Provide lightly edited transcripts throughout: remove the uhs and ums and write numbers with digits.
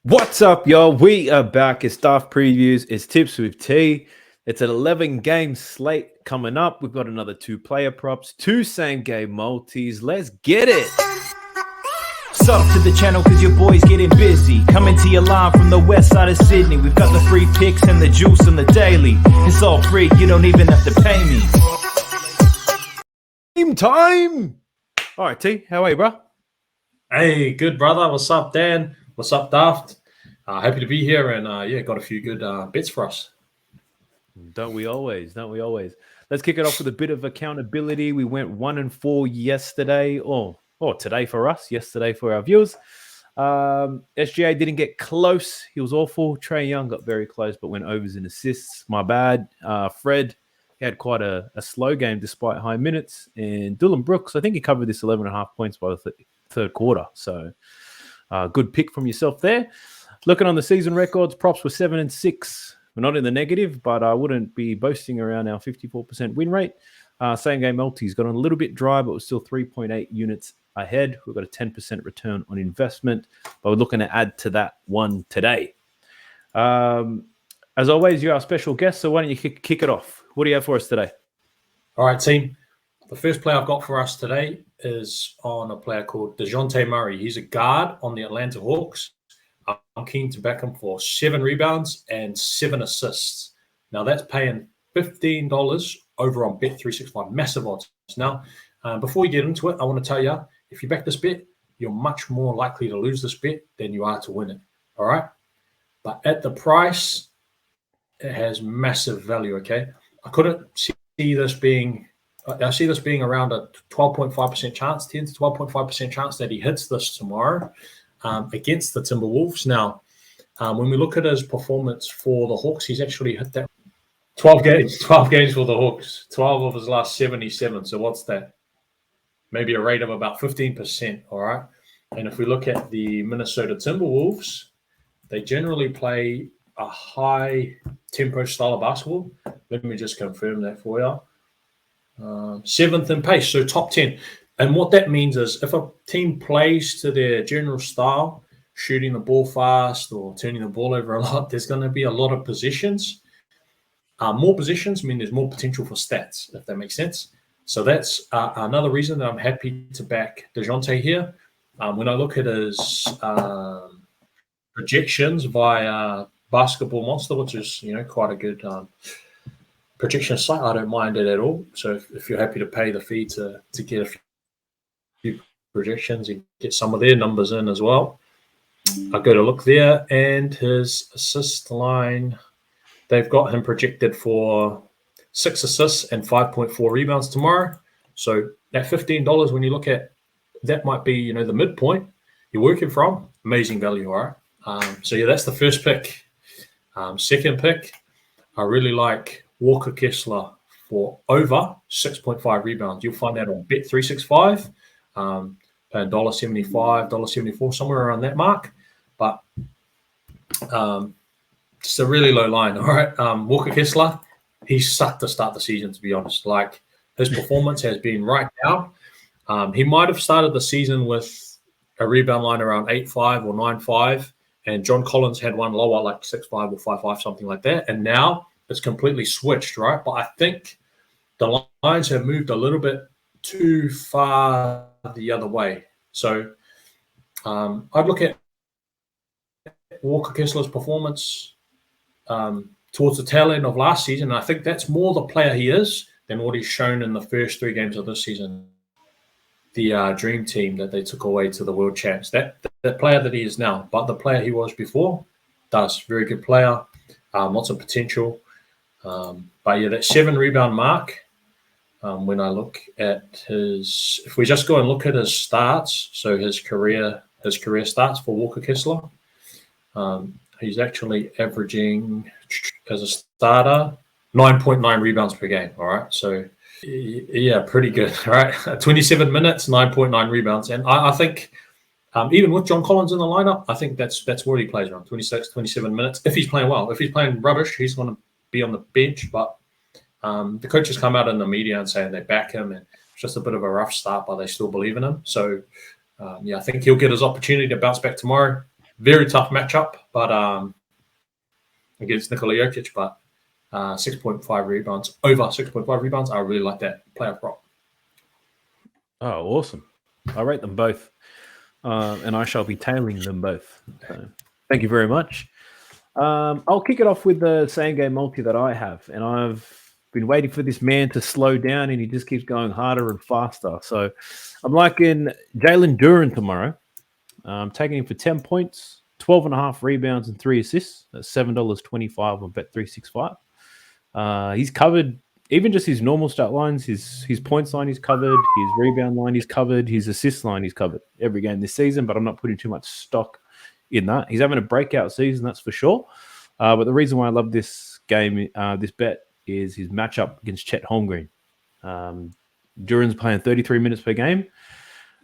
What's up, y'all? We are back. It's Staff Previews. It's Tips with T. It's an 11-game slate coming up. We've got another 2-player props, 2 same-game multis. Let's get it. Sub to the channel because your boy's getting busy. Coming to your line from the west side of Sydney. We've got the free picks and the juice and the daily. It's all free. You don't even have to pay me. Game time. All right, T. How are you, bro? Hey, good brother. What's up, Dan? What's up, Daft? Happy to be here and got a few good bits for us. Don't we always? Let's kick it off with a bit of accountability. We went 1-4 yesterday, or today for us, yesterday for our viewers. SGA didn't get close. He was awful. Trae Young got very close, but went overs and assists. My bad. Fred had quite a slow game despite high minutes. And Dylan Brooks, I think he covered this 11.5 points by the third quarter. So good pick from yourself there. Looking on the season records, props were 7-6. We're not in the negative, but I wouldn't be boasting around our 54% win rate. Same game multis got on a little bit dry, but was still 3.8 units ahead. We've got a 10% return on investment, but we're looking to add to that one today. As always, you're our special guest, so why don't you kick it off? What do you have for us today? All right, team. The first player I've got for us today is on a player called DeJounte Murray. He's a guard on the Atlanta Hawks. I'm keen to back him for 7 rebounds and 7 assists. Now, that's paying $15 over on Bet365. Massive odds. Now, before we get into it, I want to tell you, if you back this bet, you're much more likely to lose this bet than you are to win it. All right? But at the price, it has massive value, okay? I couldn't see this being... I see this being around a 12.5% chance, 10 to 12.5% chance that he hits this tomorrow against the Timberwolves. Now, when we look at his performance for the Hawks, he's actually hit that 12 games for the Hawks, 12 of his last 77. So what's that? Maybe a rate of about 15%, all right? And if we look at the Minnesota Timberwolves, they generally play a high tempo style of basketball. Let me just confirm that for you. 7th in pace, so top 10. And what that means is if a team plays to their general style, shooting the ball fast or turning the ball over a lot, there's going to be a lot of positions. More positions mean there's more potential for stats, if that makes sense. So that's another reason that I'm happy to back DeJounte here. When I look at his projections via Basketball Monster, which is quite a good projection site, I don't mind it at all. So if you're happy to pay the fee to get a few projections and get some of their numbers in as well, I go to look there, and his assist line, they've got him projected for 6 assists and 5.4 rebounds tomorrow. So at $15, when you look at that, might be the midpoint you're working from. Amazing value, all right? So that's the first pick. Second pick, I really like Walker Kessler for over 6.5 rebounds. You'll find that on Bet365, $1.75, $1.74, somewhere around that mark. But just a really low line. All right, Walker Kessler, he sucked to start the season, to be honest. Like, his performance has been right down. He might have started the season with a rebound line around 8.5 or 9.5, and John Collins had one lower, like 6.5 or 5.5, something like that. And now it's completely switched, right? But I think the lines have moved a little bit too far the other way. So I'd look at Walker Kessler's performance towards the tail end of last season. And I think that's more the player he is than what he's shown in the first 3 games of this season. The dream team that they took away to the world champs. That player that he is now, but the player he was before, very good player, lots of potential. But yeah, that 7 rebound mark, when I look at if we just go and look at his stats, so his career stats for Walker Kessler, he's actually averaging, as a starter, 9.9 rebounds per game. All right. So yeah, pretty good. All right. 27 minutes, 9.9 rebounds. And I think even with John Collins in the lineup, I think that's where he plays, around 26, 27 minutes. If he's playing well. If he's playing rubbish, he's going to be on the bench. But the coaches come out in the media and saying they back him, and it's just a bit of a rough start, but they still believe in him. So I think he'll get his opportunity to bounce back tomorrow. Very tough matchup, but against Nikola Jokic, but 6.5 rebounds, over 6.5 rebounds. I really like that player prop. Oh, awesome. I rate them both. And I shall be tailing them both. So, thank you very much. I'll kick it off with the same game multi that I have. And I've been waiting for this man to slow down, and he just keeps going harder and faster. So I'm liking Jalen Duren tomorrow. I'm taking him for 10 points, 12.5 rebounds, and 3 assists. That's $7.25 on Bet365. He's covered even just his normal stat lines. His points line is covered, his rebound line is covered, his assist line is covered every game this season, but I'm not putting too much stock in that. He's having a breakout season, that's for sure. But the reason why I love this game, this bet, is his matchup against Chet Holmgren. Duren's playing 33 minutes per game,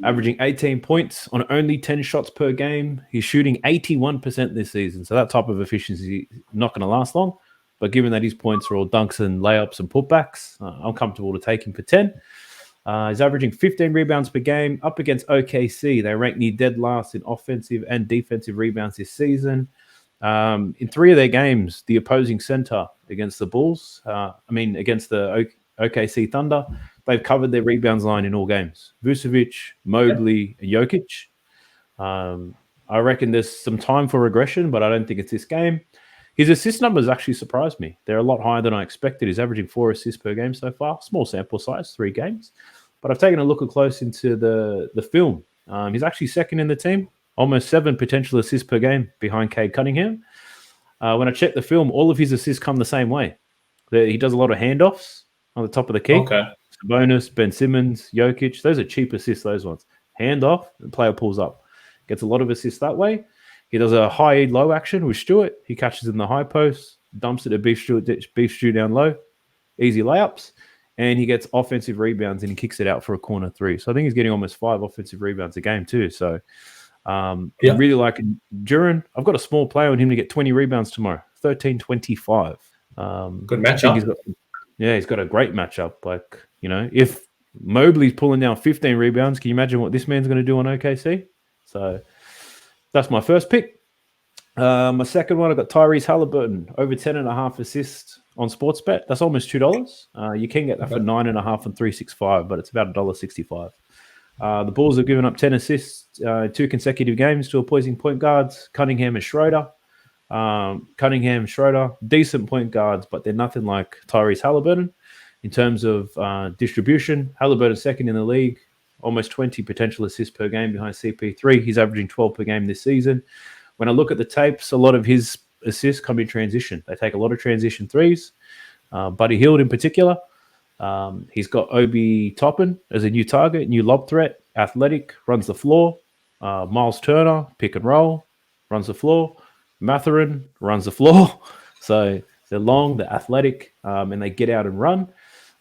averaging 18 points on only 10 shots per game. He's shooting 81% this season, so that type of efficiency is not going to last long. But given that his points are all dunks and layups and putbacks, I'm comfortable to take him for 10. He's averaging 15 rebounds per game up against OKC. They rank near dead last in offensive and defensive rebounds this season. In 3 of their games, the opposing center against the Bulls, against the OKC Thunder, they've covered their rebounds line in all games. Vucevic, Mobley, and Jokic. I reckon there's some time for regression, but I don't think it's this game. His assist numbers actually surprised me. They're a lot higher than I expected. He's averaging 4 assists per game so far. Small sample size, 3 games. But I've taken a look close into the film. He's actually second in the team. Almost 7 potential assists per game behind Cade Cunningham. When I check the film, all of his assists come the same way. He does a lot of handoffs on the top of the key. Okay. Sabonis, Ben Simmons, Jokic. Those are cheap assists, those ones. Hand off, the player pulls up. Gets a lot of assists that way. He does a high-low action with Stewart. He catches in the high post, dumps it to Beef Stew down low. Easy layups. And he gets offensive rebounds and he kicks it out for a corner 3. So I think he's getting almost 5 offensive rebounds a game too. So I really like Duren. I've got a small play on him to get 20 rebounds tomorrow. 13-25. Good matchup. He's got a great matchup. Like, if Mobley's pulling down 15 rebounds, can you imagine what this man's going to do on OKC? So that's my first pick. My second one, I got Tyrese Halliburton, over 10.5 assists on Sportsbet. That's almost $2. You can get that for 9.5 on 365, but it's about $1.65. The Bulls have given up 10 assists, 2 consecutive games to opposing point guards, Cunningham and Schroeder. Decent point guards, but they're nothing like Tyrese Halliburton in terms of distribution. Halliburton second in the league, almost 20 potential assists per game behind CP3. He's averaging 12 per game this season. When I look at the tapes, a lot of his assists come in transition. They take a lot of transition threes. Buddy Hield in particular. He's got Obi Toppin as a new target, new lob threat, athletic, runs the floor. Miles Turner, pick and roll, runs the floor. Mathurin runs the floor. So they're long, they're athletic, and they get out and run.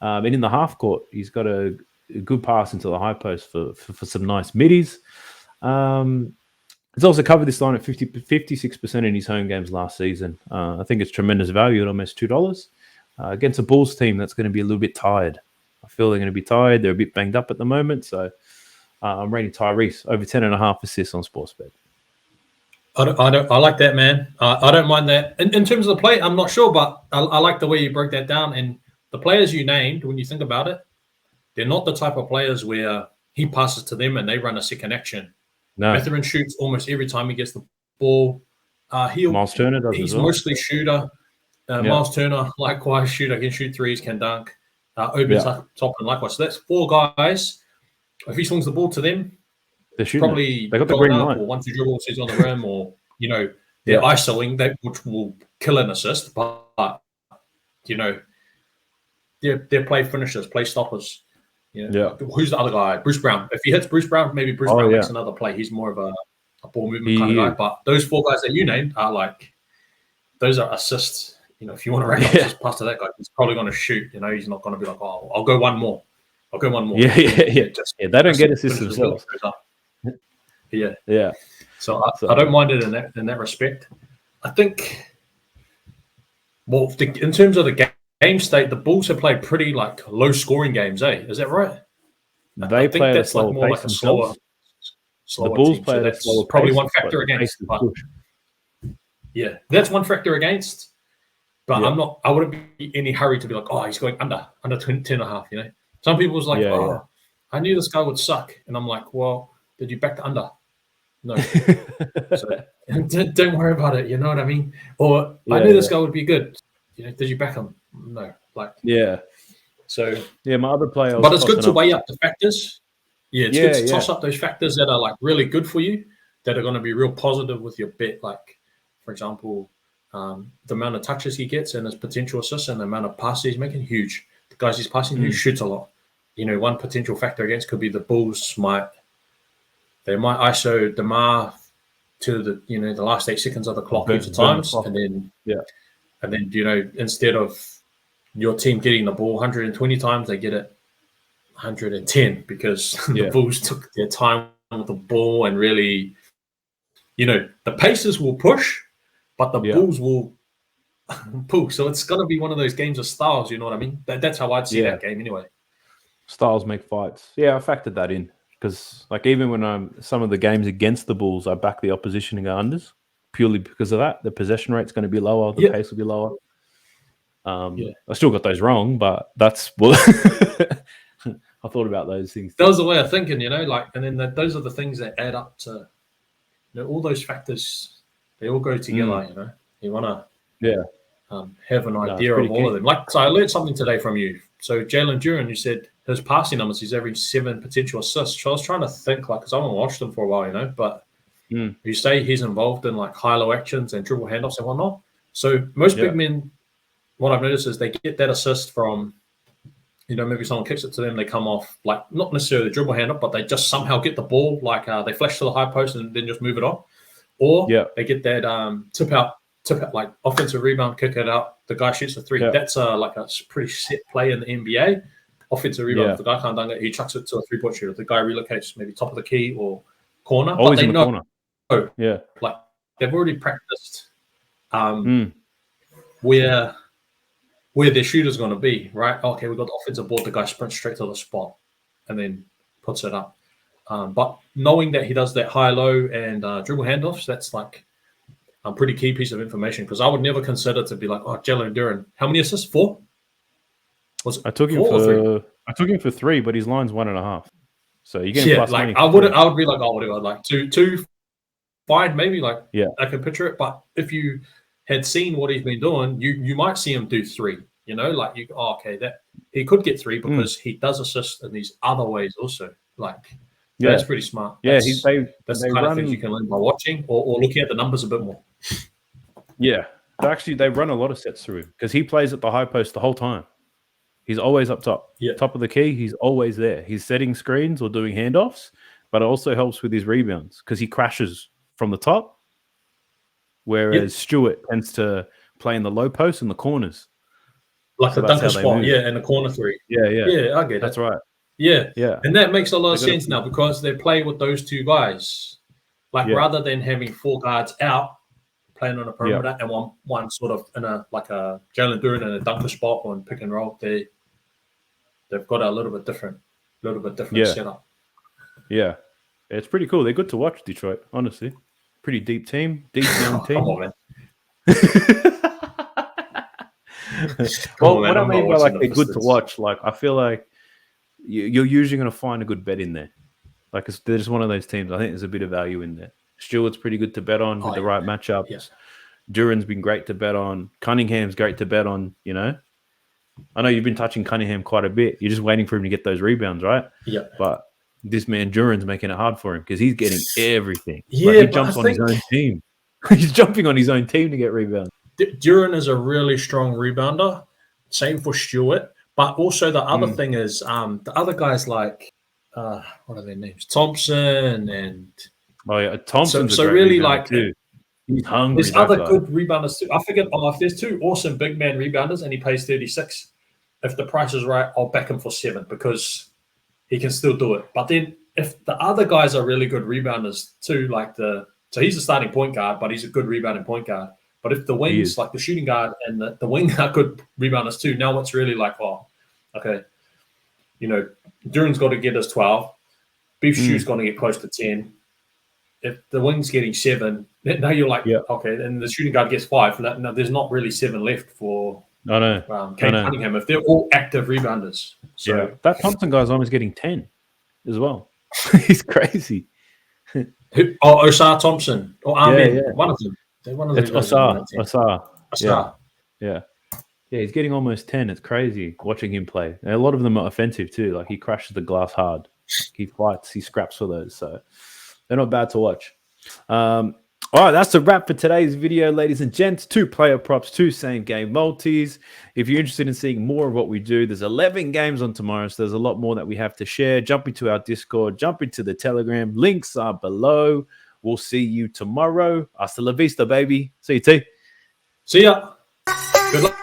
And in the half court, he's got a good pass into the high post for some nice middies. He's also covered this line at 56% in his home games last season. I think it's tremendous value at almost $2. Against a Bulls team that's going to be a little bit tired. I feel they're going to be tired. They're a bit banged up at the moment. So I'm rating Tyrese over 10.5 assists on Sportsbet. I like that, man. I don't mind that. In terms of the play, I'm not sure, but I like the way you broke that down. And the players you named, when you think about it, they're not the type of players where he passes to them and they run a second action. No. Mathurin shoots almost every time he gets the ball. Miles Turner does he's as well. Mostly shooter. Miles Turner, likewise, shooter, can shoot threes, can dunk. Obi Toppin, likewise. So that's 4 guys. If he swings the ball to them, they're shooting. Probably they got the green light. Or 1-2 dribbles, he's on the rim, or they're isoing, which will kill an assist. But they're play finishers, play stoppers. Who's the other guy? Bruce Brown. If he hits Bruce Brown, maybe Bruce Brown makes another play. He's more of a ball movement kind of guy. But those 4 guys that you named are like, those are assists. If you want to rank up, just pass to that guy. He's probably going to shoot. He's not going to be like, oh, I'll go one more. They don't get assists themselves. Yeah. So I don't mind it in that respect. I think, in terms of the game state, the Bulls have played pretty low scoring games. Is that right? They play at a slower pace themselves. slower Bulls team. play So at a that's slower probably pace, one but factor the against. pace is But push. yeah, that's one factor against. But Yeah. I wouldn't be in any hurry to be like, oh, he's going under 10 and a half, you know. Some people was like, Yeah, I knew this guy would suck. And I'm like, well, did you back the under? No. So don't worry about it, you know what I mean? Or I knew this guy would be good. You know, did you back him? No. Like, yeah. so Yeah, my other player. but it's good to weigh up the factors. Yeah, it's good to Yeah. toss up those factors that are like really good for you, that are going to be real positive with your bet. Like, for example, the amount of touches he gets and his potential assists and the amount of passes he's making, huge. The guys he's passing to shoots a lot. You know, one potential factor against could be the Bulls might ISO DeMar to the last 8 seconds of the clock each times, and then instead of your team getting the ball 120 times, they get it 110 because the Bulls took their time with the ball and really, the Pacers will push, but the Bulls will pull. So it's going to be one of those games of styles, you know what I mean? That's how I'd see that game anyway. Styles make fights. Yeah, I factored that in because, like, even when some of the games against the Bulls, I back the opposition and go unders purely because of that. The possession rate's going to be lower. The pace will be lower. I still got those wrong, but that's what I thought about those things. That was the way of thinking, and then those are the things that add up to, all those factors. They all go together. You want to have an idea of all of them. Like, so I learned something today from you. So Jalen Duren, you said his passing numbers, he's averaging 7 potential assists. So I was trying to think, because I haven't watched him for a while, but you say he's involved in like high-low actions and dribble handoffs and whatnot. So most big men, what I've noticed is they get that assist from, maybe someone kicks it to them, they come off, like, not necessarily the dribble handoff, but they just somehow get the ball, like they flash to the high post and then just move it on. Or they get that tip out, like offensive rebound, kick it out. The guy shoots a 3. That's like a pretty set play in the NBA. Offensive rebound. If the guy can't dunk it, he chucks it to a 3-point shooter. The guy relocates maybe top of the key or corner. Always but they in the corner. Like they've already practiced where their shooter's going to be, right? Okay, we've got the offensive board. The guy sprints straight to the spot and then puts it up. But knowing that he does that high-low and dribble handoffs, that's like a pretty key piece of information, because I would never consider to be like, Jalen Duren, how many assists? 4? I took him for 3, but his line's 1.5. So you get plus money. I would be like, whatever, like 2, fine, maybe, like I can picture it. But if you had seen what he's been doing, you might see him do 3. Like that he could get 3 because he does assist in these other ways also. Like that's pretty smart. That's the kind of things you can learn by watching or looking at the numbers a bit more. Yeah, actually, they run a lot of sets through him because he plays at the high post the whole time. He's always up top, top of the key. He's always there. He's setting screens or doing handoffs, but it also helps with his rebounds because he crashes from the top, whereas Stewart tends to play in the low post and the corners. Like the dunker spot, and the corner 3. Yeah, I get it. That's right. Yeah. And that makes a lot of sense now because they play with those 2 guys. Like rather than having 4 guards out playing on a perimeter and one sort of in a Jalen Duren in a dunker spot or in pick and roll, they've got a little bit different setup. Yeah. It's pretty cool. They're good to watch, Detroit, honestly. Pretty deep team, deep young team. Come on, man. Well, what I mean by like they're good to watch, like I feel like you're usually going to find a good bet in there. Like they're just one of those teams. I think there's a bit of value in there. Stewart's pretty good to bet on with the right matchups. Yes. Duren's been great to bet on. Cunningham's great to bet on, I know you've been touching Cunningham quite a bit. You're just waiting for him to get those rebounds, right? Yeah. But this man Duren's making it hard for him because he's getting everything. Yeah, he jumps on his own team. He's jumping on his own team to get rebounds. Duren is a really strong rebounder. Same for Stewart. But also the other thing is the other guys like, what are their names? Thompson and... Oh, yeah. Thompson's so really like... Too. He's hungry. There's other good rebounders too. I forget if there's 2 awesome big man rebounders and he pays 36, if the price is right, I'll back him for 7 because he can still do it. But then if the other guys are really good rebounders too, so he's a starting point guard, but he's a good rebounding point guard. But if the wings, like the shooting guard and the wing are good rebounders too, now it's really like, okay, Duren's got to get us 12. Beef Shoe's going to get close to 10. if the wing's getting 7, now you're like, Yeah. okay, and the shooting guard gets 5. No, there's not really 7 left for I know. Cade I know. Cunningham if they're all active rebounders. So Yeah, that Thompson guy's almost getting 10 as well. He's crazy. Osar Thompson or Amen, Yeah. one of them. One of It's them guys on Osar. that team. Osar. Osar. Yeah. Yeah, he's getting almost 10. It's crazy watching him play. And a lot of them are offensive too. Like he crashes the glass hard. He fights, he scraps for those. So they're not bad to watch. All right, that's a wrap for today's video, ladies and gents. 2 player props, 2 same game multis. If you're interested in seeing more of what we do, there's 11 games on tomorrow, so there's a lot more that we have to share. Jump into our Discord, jump into the Telegram. Links are below. We'll see you tomorrow. Hasta la vista, baby. See you, T. See ya. Good luck.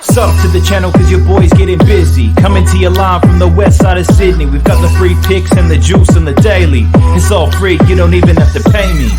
Sub to the channel cause your boy's getting busy. Coming to you live from the west side of Sydney. We've got the free picks and the juice and the daily. It's all free, you don't even have to pay me.